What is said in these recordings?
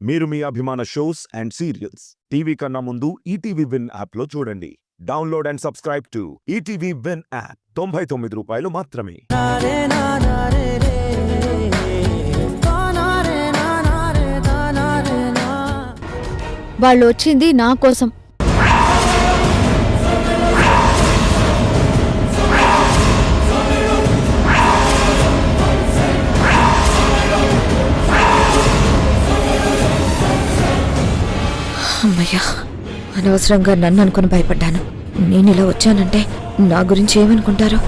మీరు మీ అభిమాన shows and serials TV కన్నా ముందు ఈటీవీ విన్ యాప్లో చూడండి. Download and subscribe to ETV win app. 99 రూపాయలు మాత్రమే. వాళ్ళు వచ్చింది నా కోసం. అమ్మయ్యా, అనవసరంగా నన్ను అనుకుని భయపడ్డాను. నేను ఇలా వచ్చానంటే నా గురించి ఏమనుకుంటారో.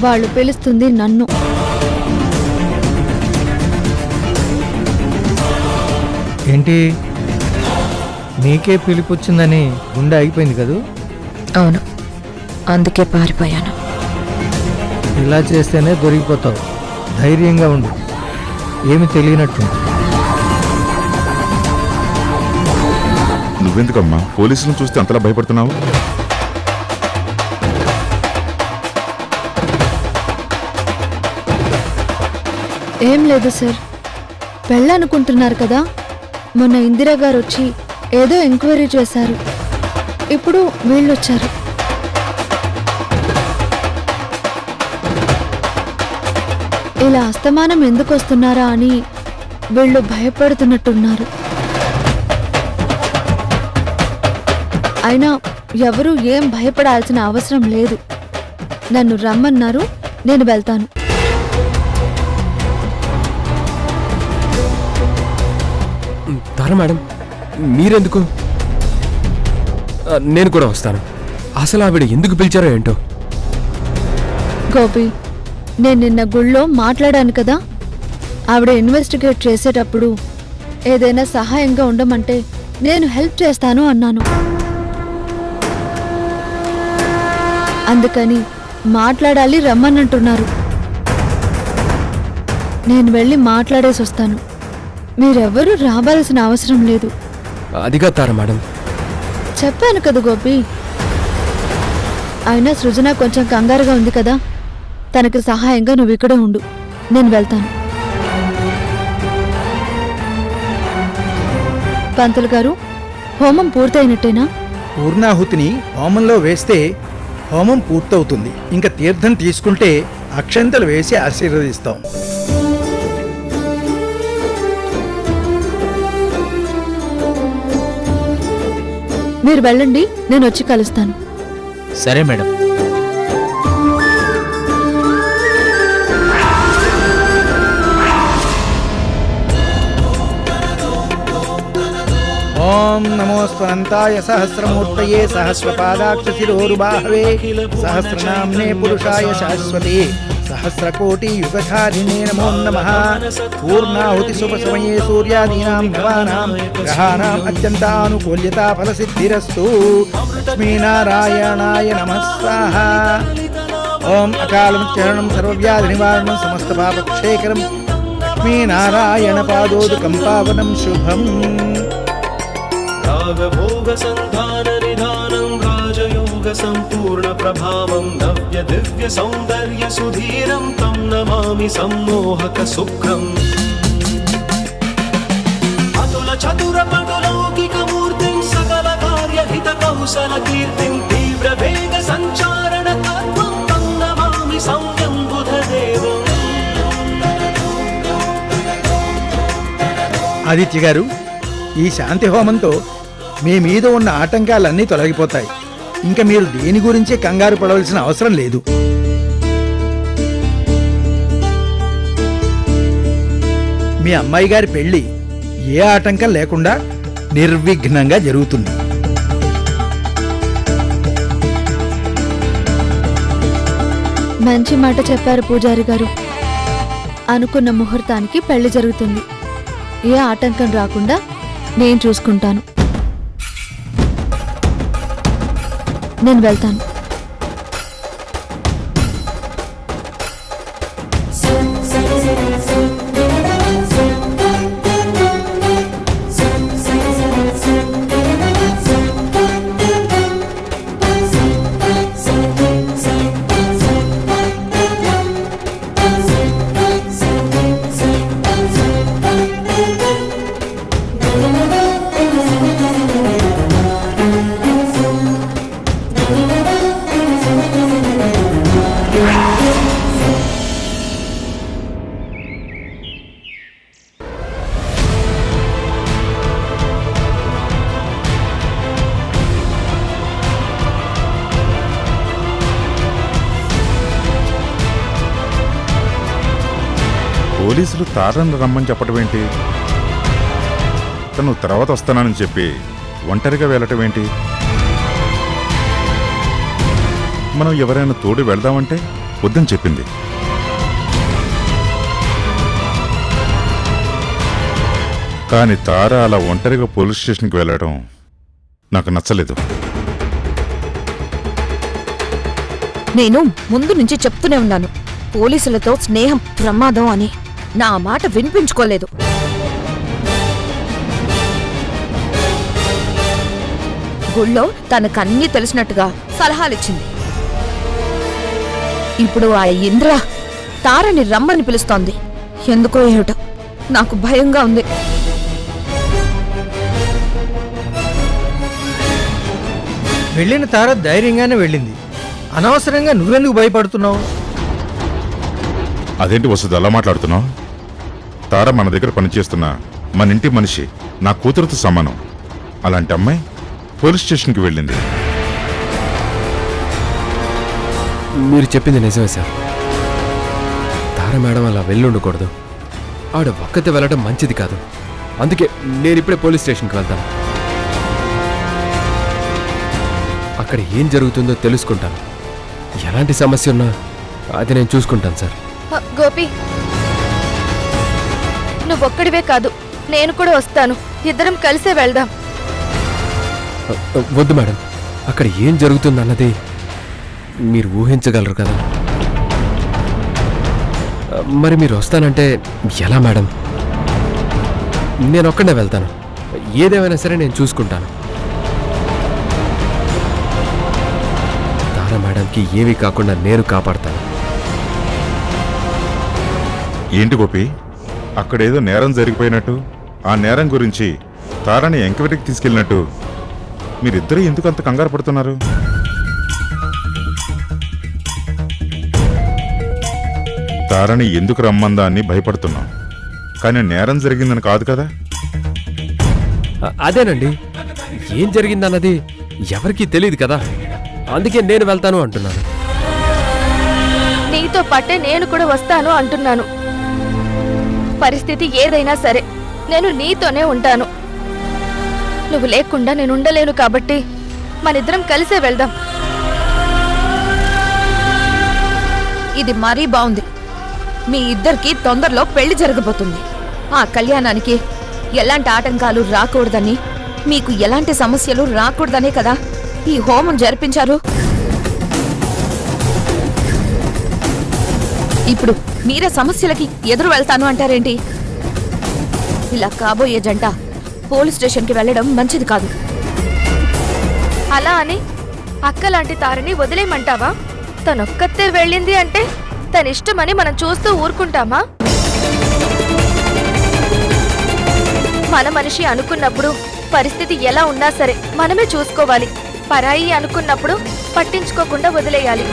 వాళ్ళు పిలుస్తుంది నన్ను. ఏంటి, నీకే పిలిపొచ్చిందని గుండె ఆగిపోయింది కదూ? అవును, అందుకే పారిపోయాను. ఇలా చేస్తేనే దొరికిపోతావు. ధైర్యంగా ఉండు, ఏమి తెలియనట్టు. నువ్వెందుకమ్మా పోలీసులను చూస్తే అంతలా భయపడుతున్నావు? ఏం లేదు సార్, పెళ్ళనుకుంటున్నారు కదా. మొన్న ఇందిరా గారు వచ్చి ఏదో ఎంక్వైరీ చేశారు. ఇప్పుడు వీళ్ళొచ్చారు. ఇలా అస్తమానం ఎందుకు వస్తున్నారా అని వీళ్ళు భయపడుతున్నట్టున్నారు. అయినా ఎవరూ ఏం భయపడాల్సిన అవసరం లేదు. నన్ను రమ్మన్నారు, నేను వెళ్తాను. తారా మేడం, మీరెందుకు? నేను కూడా వస్తాను. అసలు ఆవిడ ఎందుకు పిలిచారో ఏంటో. గోపి, నేను నిన్న గుళ్ళో మాట్లాడాను కదా. ఆవిడ ఇన్వెస్టిగేట్ చేసేటప్పుడు ఏదైనా సహాయంగా ఉండమంటే నేను హెల్ప్ చేస్తాను అన్నాను. అందుకని మాట్లాడాలి రమ్మనంటున్నారు. నేను వెళ్ళి మాట్లాడేసి వస్తాను. మీరెవ్వరూ రావాల్సిన అవసరం లేదు. అదిగా తారా మేడం, చెప్పాను కదా గోపి. అయినా సృజన కొంచెం కంగారుగా ఉంది కదా. తనకి సహాయంగా నువ్వు ఇక్కడే ఉండు, నేను వెళ్తాను. పంతులు గారు, హోమం పూర్తయినట్టేనా? పూర్ణాహుతిని హోమంలో వేస్తే హోమం పూర్తవుతుంది. ఇంకా తీర్థం తీసుకుంటే అక్షంతలు వేసి ఆశీర్వదిస్తాం. మీరు వెళ్ళండి, నేను వచ్చి కలుస్తాను. సరే మేడం. ఓం నమోస్వనంతాయ సహస్రమూర్తయే సహస్రపాదాక్షశిరోరుబాహవే సహస్రనామ్నే పురుషాయ శాశ్వతే సహస్రకోటి యుగధారిణే నమో నమః. పూర్ణాహుతి శుభసమయే సూర్యాదీనాం నవానాం గ్రహాణాం అత్యంతానుకూల్యతా ఫలసిద్ధిరస్తు. లక్ష్మీనారాయణాయ నమః స్వాహా. ఓం అకాలముచ్చరణం సర్వవ్యాధి నివారణం సమస్త పాపక్షేకరం లక్ష్మీనారాయణ పాదోదకం పావనం శుభం. రాగభోగ సంధాన నిధానం రాజయోగ సంపూర్ణ ప్రభావం నవ్య దివ్య సౌందర్య సుధీరం తం నమామి సమ్మోహక శుక్రం. అతుల చతుర పటులౌకిక మూర్తిం సకల కార్యహిత కౌశల కీర్తిం తీవ్ర వేగ సంచారణ తత్వం తం నమామి సౌమ్యం బుధదేవం. ఆదిత్య గారు, ఈ శాంతి హోమంతో మీ మీద ఉన్న ఆటంకాలన్నీ తొలగిపోతాయి. ఇంకా మీరు దేని గురించి కంగారు పడవలసిన అవసరం లేదు. మీ అమ్మాయి గారి పెళ్లి ఏ ఆటంకం లేకుండా నిర్విఘ్నంగా జరుగుతుంది. మంచి మాట చెప్పారు పూజారి గారు. అనుకున్న ముహూర్తానికి పెళ్లి జరుగుతుంది. ఏ ఆటంకం రాకుండా నేను చూసుకుంటాను. నేను వెళ్తాను. పోలీసులు తారని రమ్మని చెప్పడం ఏంటి? తను తర్వాత వస్తానని చెప్పి ఒంటరిగా వెళ్ళటం ఏంటి? మనం ఎవరైనా తోడు వెళ్దామంటే వద్దని చెప్పింది. కానీ తార అలా ఒంటరిగా పోలీస్ స్టేషన్కి వెళ్ళడం నాకు నచ్చలేదు. నేను ముందు నుంచి చెప్తూనే ఉన్నాను, పోలీసులతో స్నేహం ప్రమాదం అని. నా మాట వినిపించుకోలేదు. గుళ్ళో తనకన్నీ తెలిసినట్టుగా సలహాలిచ్చింది. ఇప్పుడు ఆ ఇంద్ర తారని రమ్మని పిలుస్తోంది. ఎందుకో ఏమిటో నాకు భయంగా ఉంది. వెళ్ళిన తార ధైర్యంగానే వెళ్ళింది. అనవసరంగా నువ్వెందుకు భయపడుతున్నావు? అదేంటి వస్తుంది అలా మాట్లాడుతున్నావు? తార మన దగ్గర పనిచేస్తున్న మన ఇంటి మనిషి, నా కూతురుతో సమానం. అలాంటి అమ్మాయి పోలీస్ స్టేషన్కి వెళ్ళింది. మీరు చెప్పింది నిజమే సార్. తార మేడం అలా వెళ్ళుండకూడదు. ఆవిడ ఒక్కతే వెళ్ళడం మంచిది కాదు. అందుకే నేను ఇప్పుడే పోలీస్ స్టేషన్కి వెళ్తాను. అక్కడ ఏం జరుగుతుందో తెలుసుకుంటాను. ఎలాంటి సమస్య ఉన్నా అది నేను చూసుకుంటాను సార్. గోపి, నువ్వొక్కడివే కాదు, నేను కూడా వస్తాను. ఇద్దరం కలిసే వెళ్దాం. వద్దు మేడం, అక్కడ ఏం జరుగుతుందన్నది మీరు ఊహించగలరు కదా. మరి మీరు వస్తానంటే ఎలా మేడం? నేను ఒక్కడే వెళ్తాను. ఏదేమైనా సరే నేను చూసుకుంటాను. తారా మేడంకి ఏమీ కాకుండా నేను కాపాడతాను. ఏంటి గోపి, అక్కడేదో నేరం జరిగిపోయినట్టు, ఆ నేరం గురించి తారని ఎంక్వైరీకి తీసుకెళ్ళినట్టు మీరిద్దరూ ఎందుకు అంత కంగారు పడుతున్నారు? తారని ఎందుకు రమ్మందా అని భయపడుతున్నాం, కానీ నేరం జరిగిందని కాదు కదా. అదేనండి, ఏం జరిగిందన్నది ఎవరికీ తెలియదు కదా. అందుకే నేను వెళ్తాను అంటున్నాను. నీతో పాటే నేను కూడా వస్తాను అంటున్నాను. పరిస్థితి ఏదైనా సరే నేను నీతోనే ఉంటాను. నువ్వు లేకుండా నేను ఉండలేను కాబట్టి మనిద్దరం కలిసే వెళ్దాం. ఇది మరీ బాగుంది. మీ ఇద్దరికి తొందరలో పెళ్లి జరగబోతుంది. ఆ కళ్యాణానికి ఎలాంటి ఆటంకాలు రాకూడదని, మీకు ఎలాంటి సమస్యలు రాకూడదనే కదా ఈ హోమం జరిపించారు. ఇప్పుడు మీరే సమస్యలకి ఎదురు వెళ్తాను అంటారేంటి? ఇలా కాబోయే జంట పోలీస్ స్టేషన్కి వెళ్ళడం మంచిది కాదు. అలా అని అక్కలాంటి తారని వదిలేయమంటావా? తనొక్కతే వెళ్ళింది అంటే తన ఇష్టమని మనం చూస్తూ ఊరుకుంటామా? మన మనిషి అనుకున్నప్పుడు పరిస్థితి ఎలా ఉన్నా సరే మనమే చూసుకోవాలి. పరాయి అనుకున్నప్పుడు పట్టించుకోకుండా వదిలేయాలి.